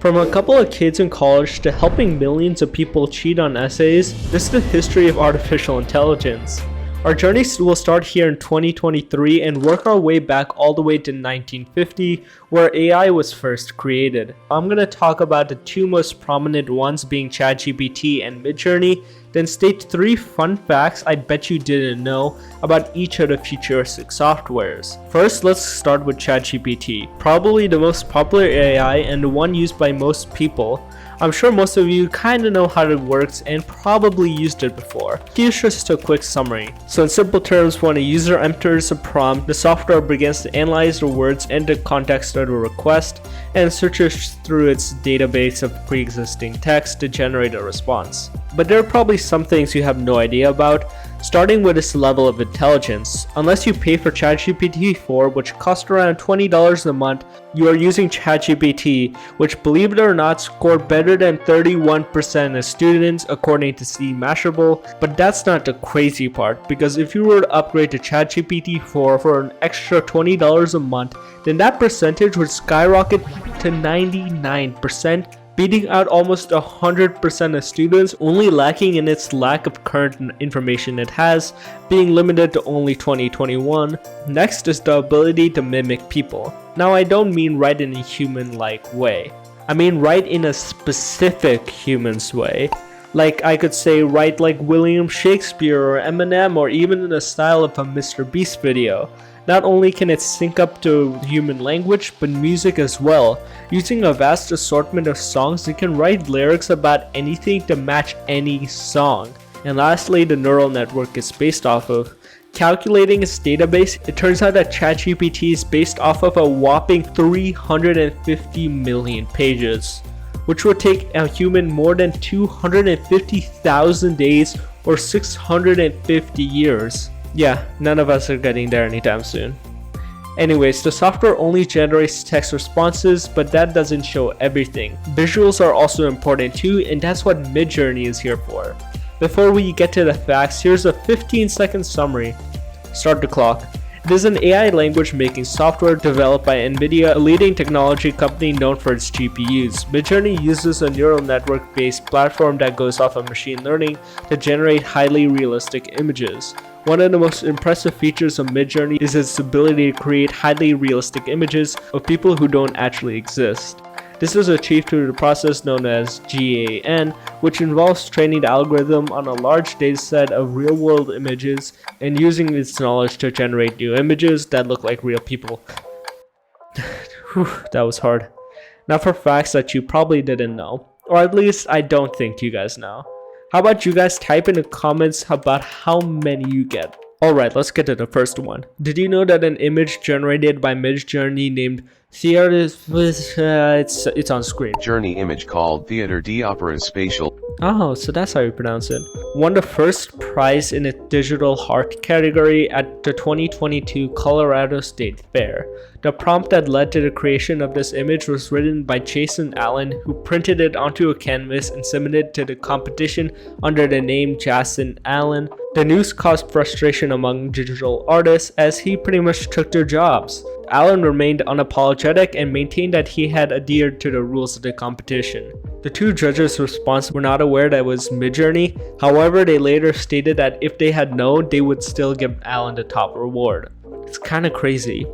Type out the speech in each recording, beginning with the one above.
From a couple of kids in college to helping millions of people cheat on essays, this is the history of artificial intelligence. Our journey will start here in 2023 and work our way back all the way to 1950, where AI was first created. I'm going to talk about the two most prominent ones being ChatGPT and Midjourney, then state 3 fun facts I bet you didn't know about each of the futuristic softwares. First, let's start with ChatGPT, probably the most popular AI and the one used by most people. I'm sure most of you kinda know how it works and probably used it before. Here's just a quick summary. So in simple terms, when a user enters a prompt, the software begins to analyze the words and the context of the request and searches through its database of pre-existing text to generate a response. But there are probably some things you have no idea about, starting with its level of intelligence. Unless you pay for ChatGPT 4, which costs around $20 a month, you are using ChatGPT, which, believe it or not, scored better than 31% of students according to C Mashable. But that's not the crazy part, because if you were to upgrade to ChatGPT 4 for an extra $20 a month, then that percentage would skyrocket to 99%, beating out almost 100% of students, only lacking in its lack of current information it has, being limited to only 2021. Next is the ability to mimic people. Now I don't mean write in a human-like way. I mean write in a specific human's way. Like I could say write like William Shakespeare or Eminem, or even in the style of a Mr. Beast video. Not only can it sync up to human language, but music as well. Using a vast assortment of songs, it can write lyrics about anything to match any song. And lastly, the neural network it's based off of. Calculating its database, it turns out that ChatGPT is based off of a whopping 350 million pages, which would take a human more than 250,000 days or 650 years. Yeah, none of us are getting there anytime soon. Anyways, the software only generates text responses, but that doesn't show everything. Visuals are also important too, and that's what Midjourney is here for. Before we get to the facts, here's a 15-second summary. Start the clock. It is an AI language making software developed by NVIDIA, a leading technology company known for its GPUs. Midjourney uses a neural network based platform that goes off of machine learning to generate highly realistic images. One of the most impressive features of Midjourney is its ability to create highly realistic images of people who don't actually exist. This is achieved through the process known as GAN, which involves training the algorithm on a large dataset of real-world images and using its knowledge to generate new images that look like real people. Whew, that was hard. Now for facts that you probably didn't know, or at least I don't think you guys know. How about you guys type in the comments about how many you get? Alright, let's get to the first one. Did you know that an image generated by Midjourney named Theater it's on screen. Journey image called Theater d'Opera Spatial. Oh, so that's how you pronounce it. Won the first prize in its digital art category at the 2022 Colorado State Fair. The prompt that led to the creation of this image was written by Jason Allen, who printed it onto a canvas and submitted to the competition under the name Jason Allen. The news caused frustration among digital artists as he pretty much took their jobs. Allen remained unapologetic and maintained that he had adhered to the rules of the competition. The two judges' response were not aware that it was Midjourney. However, they later stated that if they had known, they would still give Allen the top reward. It's kinda crazy.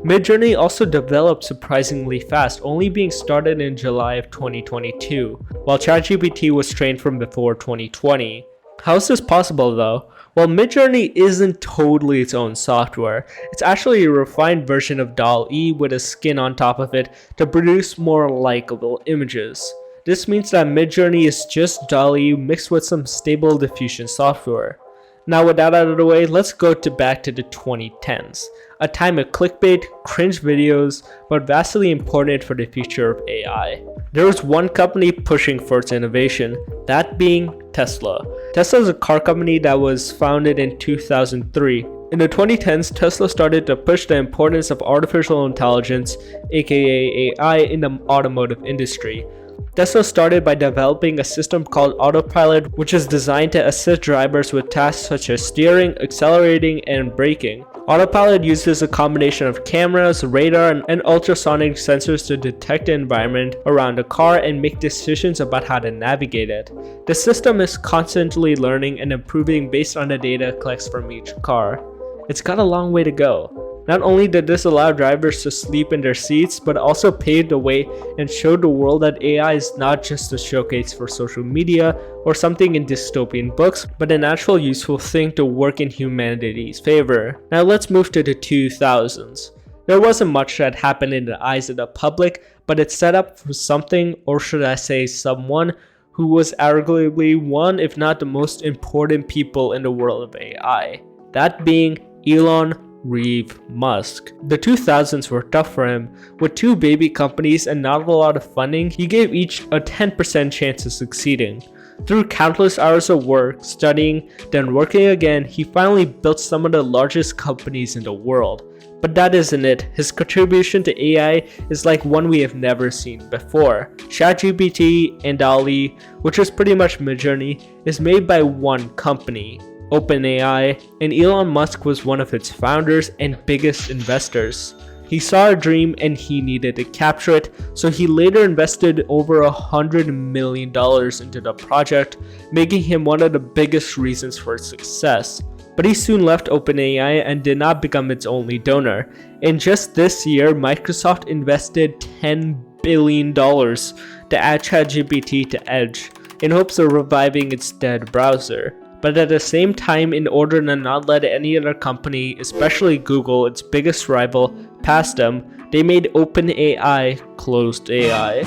Midjourney also developed surprisingly fast, only being started in July of 2022, while ChatGPT was trained from before 2020. How is this possible though? Well, Midjourney isn't totally its own software. It's actually a refined version of DALL-E with a skin on top of it to produce more likable images. This means that Midjourney is just DALL-E mixed with some stable diffusion software. Now with that out of the way, let's go back to the 2010s, a time of clickbait, cringe videos, but vastly important for the future of AI. There was one company pushing for its innovation, that being Tesla. Tesla is a car company that was founded in 2003. In the 2010s, Tesla started to push the importance of artificial intelligence, aka AI, in the automotive industry. Tesla started by developing a system called Autopilot, which is designed to assist drivers with tasks such as steering, accelerating, and braking. Autopilot uses a combination of cameras, radar, and ultrasonic sensors to detect the environment around a car and make decisions about how to navigate it. The system is constantly learning and improving based on the data it collects from each car. It's got a long way to go. Not only did this allow drivers to sleep in their seats, but also paved the way and showed the world that AI is not just a showcase for social media or something in dystopian books, but an actual useful thing to work in humanity's favor. Now let's move to the 2000s. There wasn't much that happened in the eyes of the public, but it set up for something, or should I say someone, who was arguably one if not the most important people in the world of AI. That being Elon Musk. The 2000s were tough for him. With 2 baby companies and not a lot of funding, he gave each a 10% chance of succeeding. Through countless hours of work, studying, then working again, he finally built some of the largest companies in the world. But that isn't it. His contribution to AI is like one we have never seen before. ChatGPT and DALL-E, which is pretty much midjourney, is made by one company, openAI, and Elon Musk was one of its founders and biggest investors. He saw a dream and he needed to capture it, so he later invested over $100 million into the project, making him one of the biggest reasons for its success. But he soon left OpenAI and did not become its only donor. In just this year, Microsoft invested $10 billion to add ChatGPT to Edge, in hopes of reviving its dead browser. But at the same time, in order to not let any other company, especially Google, its biggest rival, pass them, they made openAI closed AI.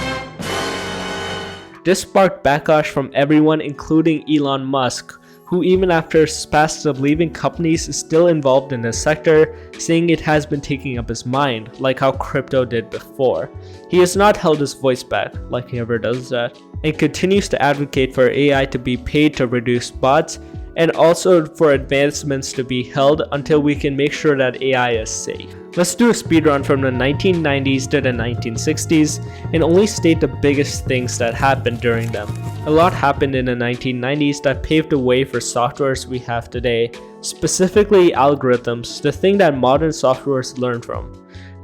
This sparked backlash from everyone, including Elon Musk, who even after his past of leaving companies is still involved in the sector, saying it has been taking up his mind, like how crypto did before. He has not held his voice back, like he ever does that, and continues to advocate for AI to be paid to reduce bots, and also for advancements to be held until we can make sure that AI is safe. Let's do a speedrun from the 1990s to the 1960s and only state the biggest things that happened during them. A lot happened in the 1990s that paved the way for softwares we have today, specifically algorithms, the thing that modern softwares learn from.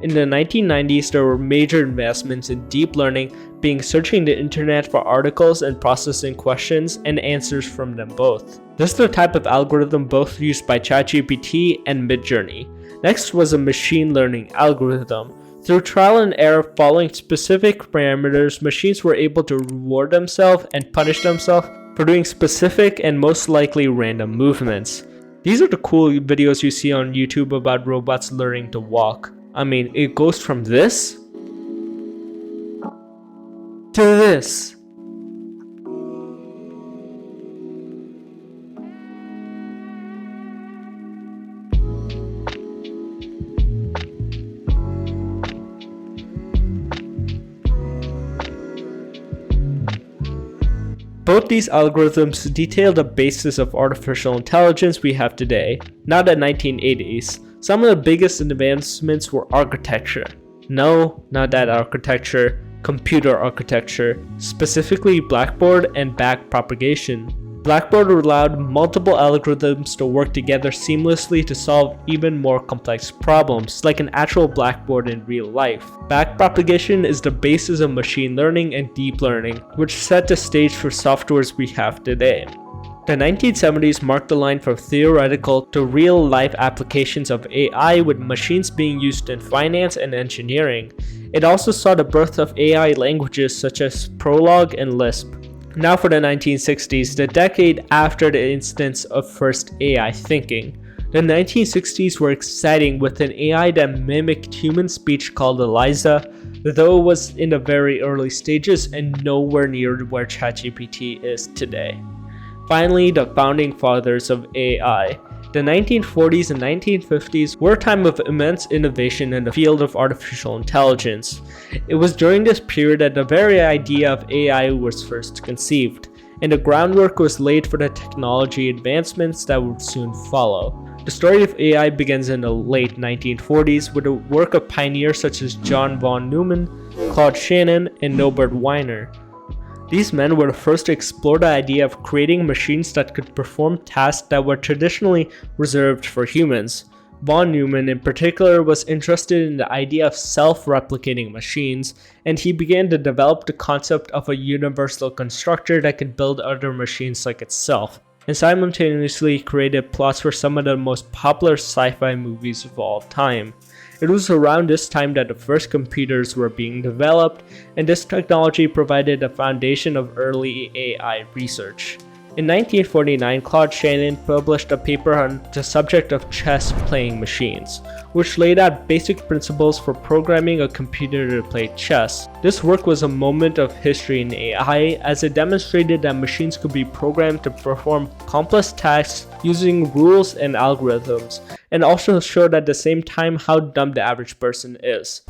In the 1990s, there were major investments in deep learning, being searching the internet for articles and processing questions and answers from them both. This is the type of algorithm both used by ChatGPT and midjourney. Next was a machine learning algorithm. Through trial and error following specific parameters, machines were able to reward themselves and punish themselves for doing specific and most likely random movements. These are the cool videos you see on YouTube about robots learning to walk. I mean, it goes from this to this. Both these algorithms detail the basis of artificial intelligence we have today, not the 1980s. Some of the biggest advancements were architecture. No, not that architecture, computer architecture, specifically Blackboard and backpropagation. Blackboard allowed multiple algorithms to work together seamlessly to solve even more complex problems, like an actual blackboard in real life. Backpropagation is the basis of machine learning and deep learning, which set the stage for softwares we have today. The 1970s marked the line from theoretical to real-life applications of AI, with machines being used in finance and engineering. It also saw the birth of AI languages such as Prolog and Lisp. Now for the 1960s, the decade after the instance of first AI thinking. The 1960s were exciting with an AI that mimicked human speech called Eliza, though it was in the very early stages and nowhere near where ChatGPT is today. Finally, the founding fathers of AI. The 1940s and 1950s were a time of immense innovation in the field of artificial intelligence. It was during this period that the very idea of AI was first conceived, and the groundwork was laid for the technology advancements that would soon follow. The story of AI begins in the late 1940s with the work of pioneers such as John von Neumann, Claude Shannon, and Norbert Wiener. These men were the first to explore the idea of creating machines that could perform tasks that were traditionally reserved for humans. Von Neumann in particular was interested in the idea of self-replicating machines, and he began to develop the concept of a universal constructor that could build other machines like itself, and simultaneously created plots for some of the most popular sci-fi movies of all time. It was around this time that the first computers were being developed, and this technology provided the foundation of early AI research. In 1949, Claude Shannon published a paper on the subject of chess-playing machines, which laid out basic principles for programming a computer to play chess. This work was a moment of history in AI, as it demonstrated that machines could be programmed to perform complex tasks using rules and algorithms, and also showed at the same time how dumb the average person is.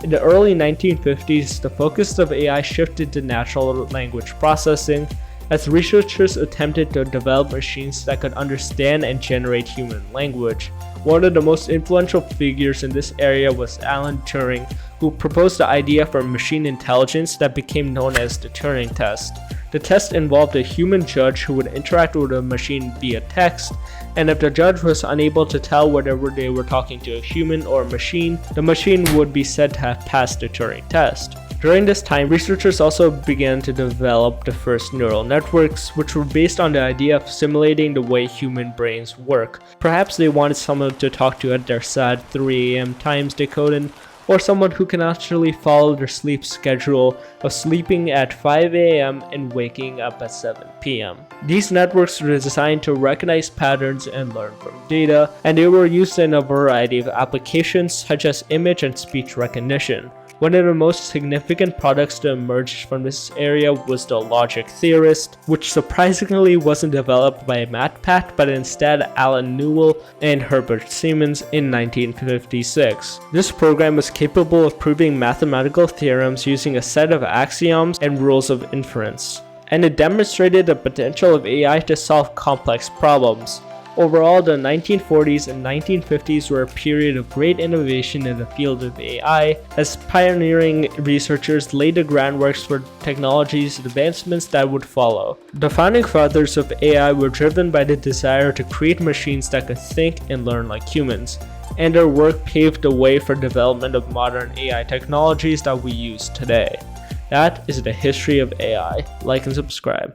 In the early 1950s, the focus of AI shifted to natural language processing, as researchers attempted to develop machines that could understand and generate human language. One of the most influential figures in this area was Alan Turing, who proposed the idea for machine intelligence that became known as the Turing test. The test involved a human judge who would interact with a machine via text, and if the judge was unable to tell whether they were talking to a human or a machine, the machine would be said to have passed the Turing test. During this time, researchers also began to develop the first neural networks, which were based on the idea of simulating the way human brains work. Perhaps they wanted someone to talk to at their sad 3 a.m. times decoding, or someone who can actually follow their sleep schedule of sleeping at 5 a.m. and waking up at 7 p.m. These networks were designed to recognize patterns and learn from data, and they were used in a variety of applications such as image and speech recognition. One of the most significant products to emerge from this area was the logic theorist, which surprisingly wasn't developed by MatPat but instead Alan Newell and Herbert Siemens in 1956. This program was capable of proving mathematical theorems using a set of axioms and rules of inference, and it demonstrated the potential of AI to solve complex problems. Overall, the 1940s and 1950s were a period of great innovation in the field of AI, as pioneering researchers laid the groundwork for technology's advancements that would follow. The founding fathers of AI were driven by the desire to create machines that could think and learn like humans, and their work paved the way for development of modern AI technologies that we use today. That is the history of AI. Like and subscribe.